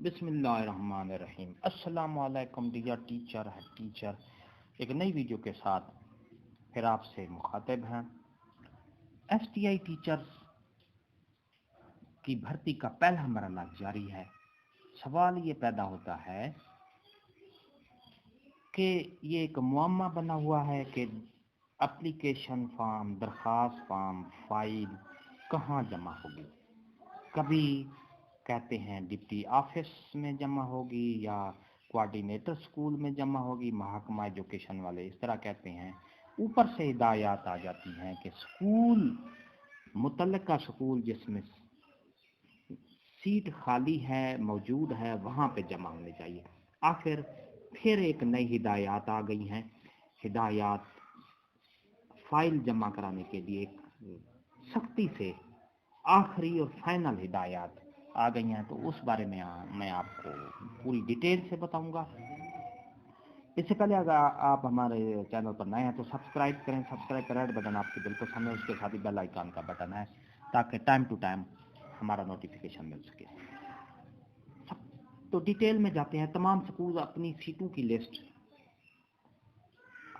बिस्मिल्लाहिर्रहमानिर्रहीम। अस्सलाम वालेकुम डियर टीचर एक नई वीडियो के साथ फिर आपसे मुखातिब हैं। एसटीआई टीचर्स की भर्ती का पहला मरहला जारी है। सवाल ये पैदा होता है कि ये एक मुअम्मा बना हुआ है कि एप्लीकेशन फॉर्म, दरख्वास्त फॉर्म, फाइल कहाँ जमा होगी। कभी कहते हैं डिप्टी ऑफिस में जमा होगी या कोऑर्डिनेटर स्कूल में जमा होगी, महकमा एजुकेशन वाले इस तरह कहते हैं। ऊपर से हिदायत आ जाती हैं कि स्कूल, मुतल्लिका स्कूल जिसमें सीट खाली है, मौजूद है, वहाँ पे जमा होनी चाहिए। आखिर फिर एक नई हिदायत आ गई हैं। हिदायत फाइल जमा कराने के लिए सख्ती से आखिरी और फाइनल हिदायत आ गई हैं, तो उस बारे में मैं आपको पूरी डिटेल से बताऊंगा। इससे पहले अगर आप हमारे चैनल पर नए हैं तो सब्सक्राइब करें। सब्सक्राइब का रेड बटन आपके बिल्कुल सामने, उसके साथ ही बेल आइकन का बटन है ताकि टाइम टू टाइम हमारा नोटिफिकेशन मिल सके। तो डिटेल में जाते हैं। तमाम स्कूल अपनी सीटों की list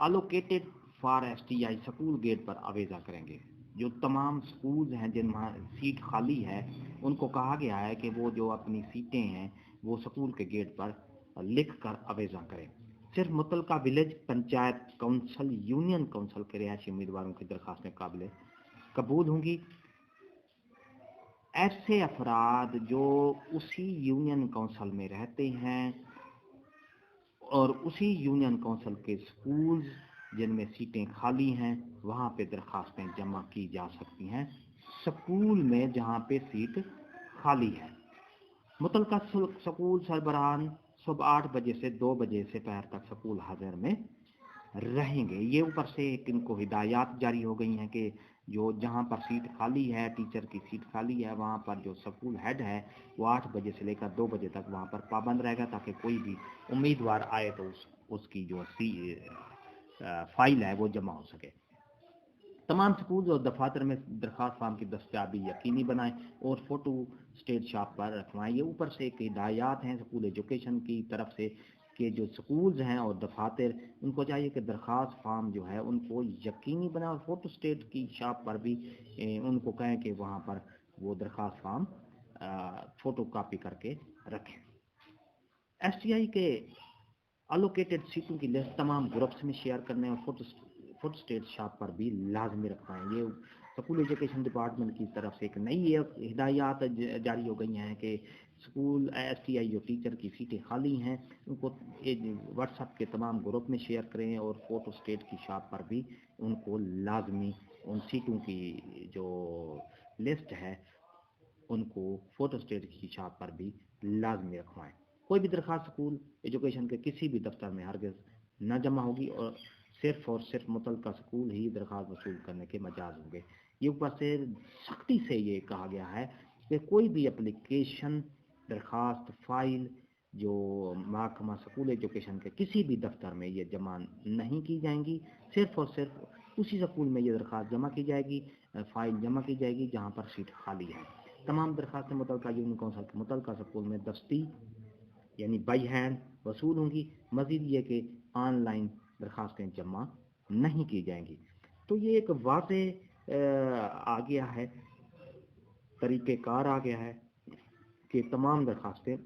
allocated for STI school gate पर आवेजा करेंगे। जो तमाम स्कूल हैं जिनमें सीट खाली है, उनको कहा गया है कि वो जो अपनी सीटें हैं वो स्कूल के गेट पर लिख कर आवेजा करें। सिर्फ मुतलका village panchayat council, union council के रिहायशी उम्मीदवारों की दरखास्तें काबिल कबूल होंगी। ऐसे अफराद जो उसी यूनियन काउंसिल में रहते हैं और उसी यूनियन काउंसिल के स्कूल जिनमें सीटें खाली हैं, वहाँ पे दरखास्तें जमा की जा सकती हैं स्कूल में जहाँ पे सीट खाली है। मुतलका स्कूल सरबराहान सुबह 8 बजे से 2 बजे से दोपहर तक स्कूल हाजिर में रहेंगे। ये ऊपर से इनको हिदायत जारी हो गई हैं कि जो जहाँ पर सीट खाली है, टीचर की सीट खाली है, वहाँ पर जो स्कूल हेड है वो 8 बजे से लेकर 2 बजे तक वहाँ पर पाबंद रहेगा, ताकि कोई भी उम्मीदवार आए तो उसकी जो फाइल है वो जमा हो सके। तमाम स्कूल और दफातर में दरखास्त फार्म की दस्तयाबी यकीनी बनाएं और फोटो स्टेट शॉप पर रखवाएं। ये ऊपर से एक हिदायत हैं स्कूल एजुकेशन की तरफ से कि जो स्कूल्स हैं और दफातर, उनको चाहिए कि दरखास्त फार्म जो है उनको यकीनी बनाएं और फोटो स्टेट की शॉप पर भी उनको कहें कि वहाँ पर वो दरखास्त फार्म फोटो कापी करके रखें। एसटीआई के अलोकेटेड सीटों की लिस्ट तमाम ग्रुप्स में शेयर करने और फुट स्टेट शॉप पर भी लाजमी रखवाएं। ये स्कूल एजुकेशन डिपार्टमेंट की तरफ से एक नई हिदायत जारी हो गई हैं कि स्कूल एसटीआई जो टीचर की सीटें खाली हैं उनको व्हाट्सएप के तमाम ग्रुप में शेयर करें और फोटो स्टेट की शॉप पर भी उनको लाजमी उन सीटों की जो लिस्ट है उनको फोटो स्टेट की शॉप पर भी लाजमी रखवाएं। कोई भी दरखास्त स्कूल एजुकेशन के किसी भी दफ्तर में हरगिज़ न जमा होगी और सिर्फ मुतलका स्कूल ही दरखास्त वसूल करने के मजाज होंगे। ये ऊपर से सख्ती से ये कहा गया है कि कोई भी एप्लीकेशन, दरखास्त, फाइल जो महकमा स्कूल एजुकेशन के किसी भी दफ्तर में ये जमा नहीं की जाएंगी। सिर्फ और सिर्फ उसी स्कूल में ये दरखास्त जमा की जाएगी, फाइल जमा की जाएगी जहाँ पर सीट खाली है। तमाम दरखास्तें मुतलका यूनियन काउंसिल के मुतलका स्कूल में दस्ती यानी बाई हैंड वसूल होंगी। मजीद ये कि ऑनलाइन दरखास्तें जमा नहीं की जाएंगी। तो ये एक वाज़े आ गया है, तरीक़ेकार आ गया है कि तमाम दरखास्तें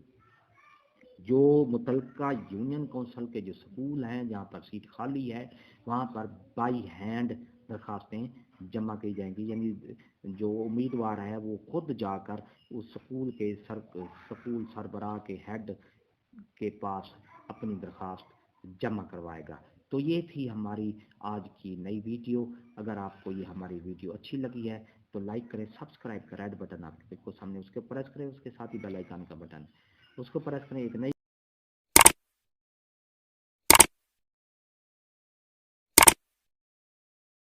जो मुतलका यूनियन काउंसिल के जो स्कूल हैं जहाँ पर सीट खाली है वहाँ पर बाई हैंड दरखास्तें जमा की जाएंगी। यानी जो उम्मीदवार है वो खुद जाकर उस स्कूल के स्कूल सरबराह के हेड के पास अपनी दरखास्त जमा करवाएगा। तो ये थी हमारी आज की नई वीडियो। अगर आपको ये हमारी वीडियो अच्छी लगी है तो लाइक करें, सब्सक्राइब का रेड बटन आपके बिल्कुल सामने, उसके प्रेस करें, उसके साथ ही बेल आइकन का बटन उसको प्रेस करें। एक नई